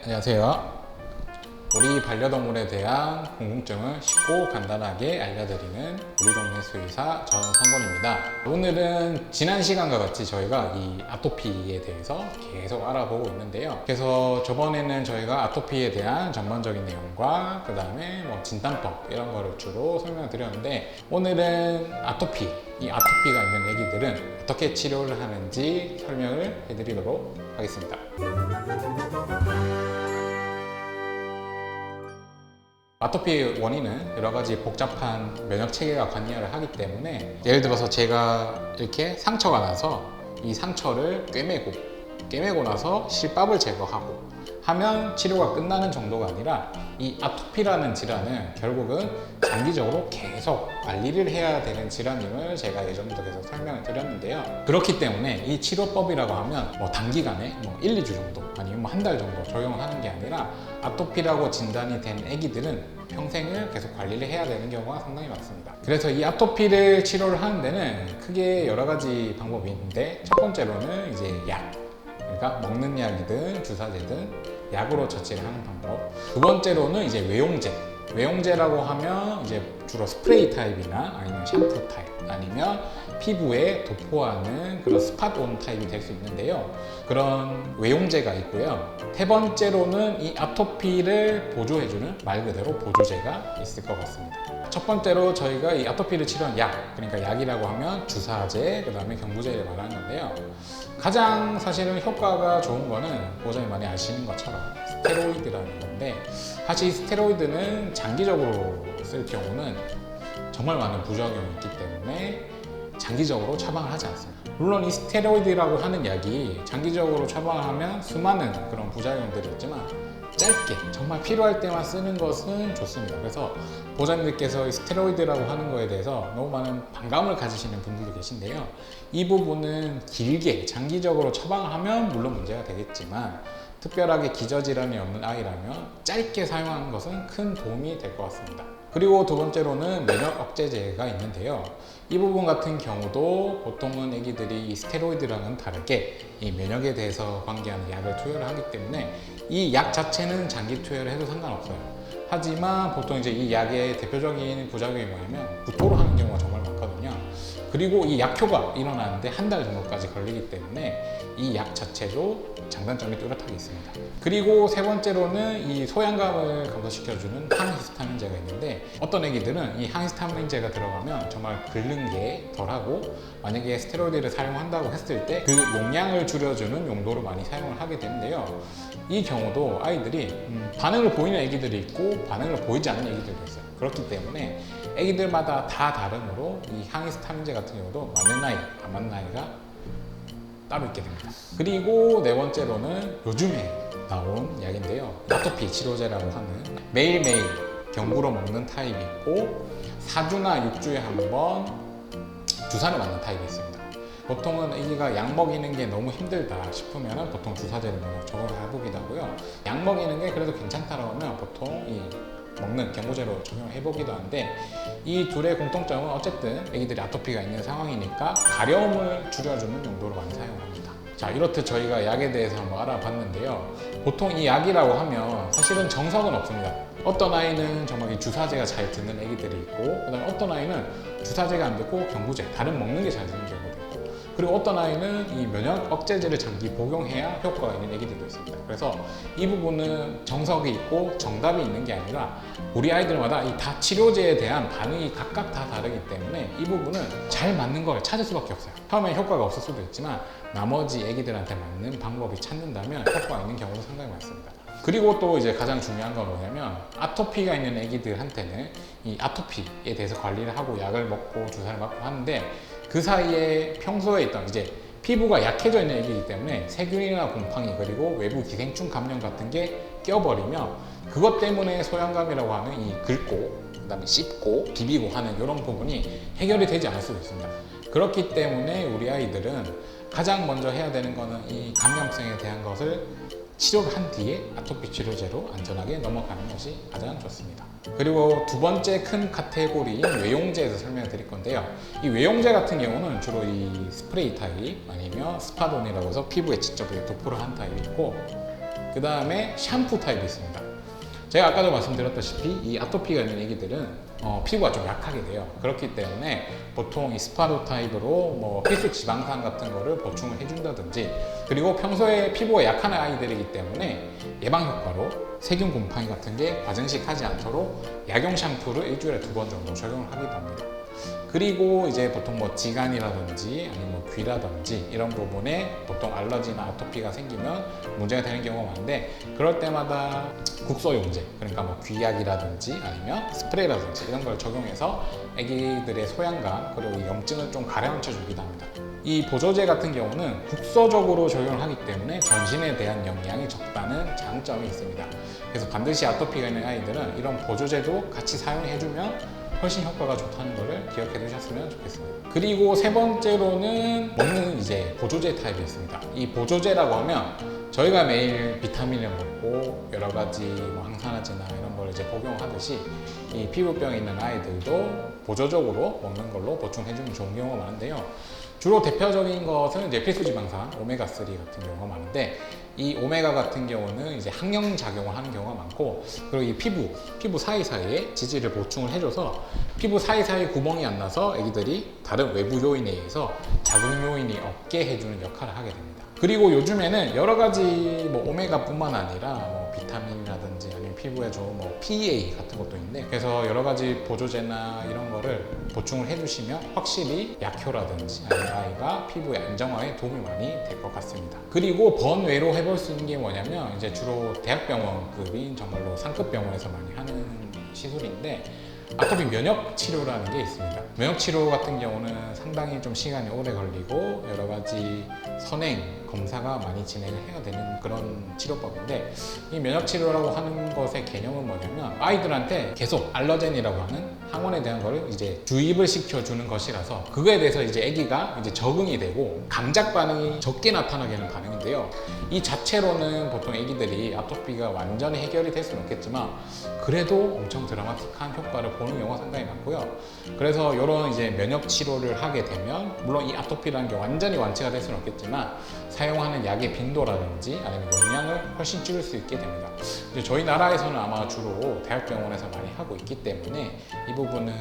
안녕하세요. 우리 반려동물에 대한 궁금증을 쉽고 간단하게 알려드리는 우리 동네 수의사 전성곤입니다. 오늘은 지난 시간과 같이 저희가 이 아토피에 대해서 계속 알아보고 있는데요. 그래서 저번에는 저희가 아토피에 대한 전반적인 내용과 그 다음에 진단법 이런 거를 주로 설명을 드렸는데, 오늘은 이 아토피가 있는 애기들은 어떻게 치료를 하는지 설명을 해드리도록 하겠습니다. 아토피의 원인은 여러 가지 복잡한 면역 체계가 관여를 하기 때문에, 예를 들어서 제가 이렇게 상처가 나서 이 상처를 꿰매고 나서 실밥을 제거하고 하면 치료가 끝나는 정도가 아니라, 이 아토피라는 질환은 결국은 장기적으로 계속 관리를 해야 되는 질환임을 제가 예전부터 계속 설명을 드렸는데요. 그렇기 때문에 이 치료법이라고 하면 단기간에 1, 2주 정도 아니면 한 달 정도 적용하는 게 아니라, 아토피라고 진단이 된 애기들은 평생을 계속 관리를 해야 되는 경우가 상당히 많습니다. 그래서 이 아토피를 치료를 하는 데는 크게 여러 가지 방법이 있는데, 첫 번째로는 이제 약, 그러니까 먹는 약이든 주사제든 약으로 처치를 하는 방법. 두 번째로는 이제 외용제라고 하면 이제 주로 스프레이 타입이나 아니면 샴푸 타입, 아니면 피부에 도포하는 그런 스팟온 타입이 될 수 있는데요. 그런 외용제가 있고요. 세 번째로는 이 아토피를 보조해주는 말 그대로 보조제가 있을 것 같습니다. 첫 번째로 저희가 이 아토피를 치료한 약, 그러니까 약이라고 하면 주사제, 그 다음에 경부제를 말하는 건데요. 가장 사실은 효과가 좋은 거는 보장이 많이 아시는 것처럼 스테로이드라는 건데, 사실 스테로이드는 장기적으로 쓸 경우는 정말 많은 부작용이 있기 때문에 장기적으로 처방을 하지 않습니다. 물론 이 스테로이드라고 하는 약이 장기적으로 처방을 하면 수많은 그런 부작용들이 있지만, 짧게 정말 필요할 때만 쓰는 것은 좋습니다. 그래서 보호자님들께서 이 스테로이드라고 하는 거에 대해서 너무 많은 반감을 가지시는 분들도 계신데요. 이 부분은 길게 장기적으로 처방을 하면 물론 문제가 되겠지만, 특별하게 기저질환이 없는 아이라면 짧게 사용하는 것은 큰 도움이 될 것 같습니다. 그리고 두 번째로는 면역 억제제가 있는데요. 이 부분 같은 경우도 보통은 애기들이 이 스테로이드랑은 다르게 이 면역에 대해서 관계하는 약을 투여를 하기 때문에 이 약 자체는 장기 투여를 해도 상관없어요. 하지만 보통 이제 이 약의 대표적인 부작용이 뭐냐면 구토를 하는 경우가 정말 많거든요. 그리고 이 약효가 일어나는데 한 달 정도까지 걸리기 때문에 이 약 자체도 장단점이 뚜렷하게 있습니다. 그리고 세 번째로는 이 소양감을 감소시켜주는 항히스타민제가 있는데, 어떤 애기들은 이 항히스타민제가 들어가면 정말 긁는 게 덜하고, 만약에 스테로이드를 사용한다고 했을 때 그 용량을 줄여주는 용도로 많이 사용을 하게 되는데요. 이 경우도 아이들이 반응을 보이는 애기들이 있고 반응을 보이지 않는 애기들도 있어요. 그렇기 때문에 애기들마다 다 다르므로 이 항히스타민제 같은 경우도 맞는 나이, 안 맞는 나이가 따로 있게 됩니다. 그리고 네 번째로는 요즘에 나온 약인데요. 아토피 치료제라고 하는, 매일매일 경구로 먹는 타입이 있고 4주나 6주에 한 번 주사를 맞는 타입이 있습니다. 보통은 아기가 약 먹이는 게 너무 힘들다 싶으면 보통 주사제를 먼저 적용을 해보기도 하고요. 약 먹이는 게 그래도 괜찮다라고 하면 보통 이 먹는 경구제로 적용해보기도 하는데, 이 둘의 공통점은 어쨌든 애기들이 아토피가 있는 상황이니까 가려움을 줄여주는 용도로 많이 사용합니다. 자, 이렇듯 저희가 약에 대해서 한번 알아봤는데요. 보통 이 약이라고 하면 사실은 정석은 없습니다. 어떤 아이는 정말 이 주사제가 잘 듣는 애기들이 있고, 그다음에 어떤 아이는 주사제가 안 듣고 경구제, 다른 먹는 게 잘 듣는 경우도 있고, 그리고 어떤 아이는 이 면역 억제제를 장기 복용해야 효과가 있는 애기들도 있습니다. 그래서 이 부분은 정석이 있고 정답이 있는 게 아니라, 우리 아이들마다 이 다 치료제에 대한 반응이 각각 다 다르기 때문에 이 부분은 잘 맞는 걸 찾을 수밖에 없어요. 처음에 효과가 없을 수도 있지만 나머지 애기들한테 맞는 방법이 찾는다면 효과가 있는 경우도 상당히 많습니다. 그리고 또 이제 가장 중요한 건 뭐냐면, 아토피가 있는 애기들한테는 이 아토피에 대해서 관리를 하고 약을 먹고 주사를 맞고 하는데, 그 사이에 평소에 있던 이제 피부가 약해져 있는 애기이기 때문에 세균이나 곰팡이, 그리고 외부 기생충 감염 같은 게 껴버리면 그것 때문에 소양감이라고 하는 이 긁고 그다음에 씹고 비비고 하는 이런 부분이 해결이 되지 않을 수도 있습니다. 그렇기 때문에 우리 아이들은 가장 먼저 해야 되는 거는 이 감염성에 대한 것을 치료를 한 뒤에 아토피 치료제로 안전하게 넘어가는 것이 가장 좋습니다. 그리고 두 번째 큰 카테고리인 외용제에서 설명을 드릴 건데요. 이 외용제 같은 경우는 주로 이 스프레이 타입 아니면 스파돈이라고 해서 피부에 직접 도포를 한 타입이 있고, 그 다음에 샴푸 타입이 있습니다. 제가 아까도 말씀드렸다시피 이 아토피가 있는 애기들은 피부가 좀 약하게 돼요. 그렇기 때문에 보통 이 스파도 타입으로 뭐 필수 지방산 같은 거를 보충을 해준다든지, 그리고 평소에 피부가 약한 아이들이기 때문에 예방 효과로 세균 곰팡이 같은 게 과증식하지 않도록 약용 샴푸를 일주일에 2번 정도 적용을 하기도 합니다. 그리고 이제 보통 뭐 지간이라든지 아니면 뭐 귀라든지 이런 부분에 보통 알러지나 아토피가 생기면 문제가 되는 경우가 많은데, 그럴 때마다 국소용제, 그러니까 뭐 귀약이라든지 아니면 스프레이라든지 이런 걸 적용해서 아기들의 소양감 그리고 염증을 좀 가라앉혀 주기도 합니다. 이 보조제 같은 경우는 국소적으로 적용을 하기 때문에 전신에 대한 영향이 적다는 장점이 있습니다. 그래서 반드시 아토피가 있는 아이들은 이런 보조제도 같이 사용해주면 훨씬 효과가 좋다는 것을 기억해 두셨으면 좋겠습니다. 그리고 세 번째로는 먹는 이제 보조제 타입이 있습니다. 이 보조제라고 하면 저희가 매일 비타민을 먹고 여러 가지 뭐 항산화제나 이런 걸 이제 복용하듯이 이 피부병이 있는 아이들도 보조적으로 먹는 걸로 보충해주면 좋은 경우가 많은데요. 주로 대표적인 것은 이제 필수지방산 오메가3 같은 경우가 많은데, 이 오메가 같은 경우는 이제 항염 작용을 하는 경우가 많고, 그리고 이 피부 사이사이에 지지를 보충을 해줘서 피부 사이사이 구멍이 안 나서 아기들이 다른 외부 요인에 의해서 자극 요인이 없게 해주는 역할을 하게 됩니다. 그리고 요즘에는 여러 가지 뭐 오메가뿐만 아니라 뭐 비타민이라든지 아니면 피부에 좋은 뭐 PEA 같은 것도 있는데, 그래서 여러 가지 보조제나 이런 거를 보충을 해주시면 확실히 약효라든지 아니면 아이가 피부의 안정화에 도움이 많이 될 것 같습니다. 그리고 번외로 해볼 수 있는 게 뭐냐면, 이제 주로 대학병원급인 정말로 상급 병원에서 많이 하는 시술인데, 아토피 면역 치료라는 게 있습니다. 면역 치료 같은 경우는 상당히 좀 시간이 오래 걸리고 여러 가지 선행 검사가 많이 진행을 해야 되는 그런 치료법인데, 이 면역 치료라고 하는 것의 개념은 뭐냐면 아이들한테 계속 알러젠이라고 하는 항원에 대한 걸 이제 주입을 시켜주는 것이라서, 그거에 대해서 이제 아기가 이제 적응이 되고 감작 반응이 적게 나타나게 하는 반응인데요. 이 자체로는 보통 아기들이 아토피가 완전히 해결이 될 수는 없겠지만 그래도 엄청 드라마틱한 효과를 보는 경우가 상당히 많고요. 그래서 이런 이제 면역 치료를 하게 되면 물론 이 아토피라는 게 완전히 완치가 될 수는 없겠지만 사용하는 약의 빈도라든지 아니면 용량을 훨씬 줄일 수 있게 됩니다. 이제 저희 나라에서는 아마 주로 대학병원에서 많이 하고 있기 때문에 이 부분은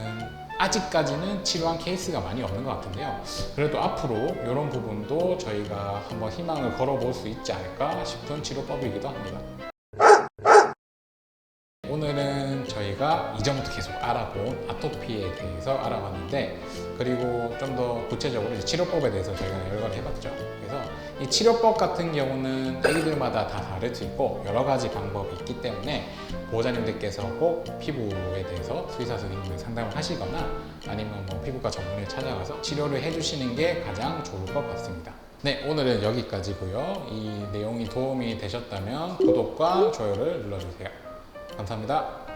아직까지는 치료한 케이스가 많이 없는 것 같은데요. 그래도 앞으로 이런 부분도 저희가 한번 희망을 걸어볼 수 있지 않을까 싶은 치료법이기도 합니다. 오늘은 저희가 이전부터 계속 알아본 아토피에 대해서 알아봤는데, 그리고 좀 더 구체적으로 치료법에 대해서 저희가 여러 가지 해봤죠. 그래서 이 치료법 같은 경우는 아기들마다 다 다를 수 있고 여러 가지 방법이 있기 때문에 보호자님들께서 꼭 피부에 대해서 수의사 선생님을 상담을 하시거나 아니면 뭐 피부과 전문의를 찾아가서 치료를 해주시는 게 가장 좋을 것 같습니다. 네, 오늘은 여기까지고요. 이 내용이 도움이 되셨다면 구독과 좋아요를 눌러주세요. 감사합니다.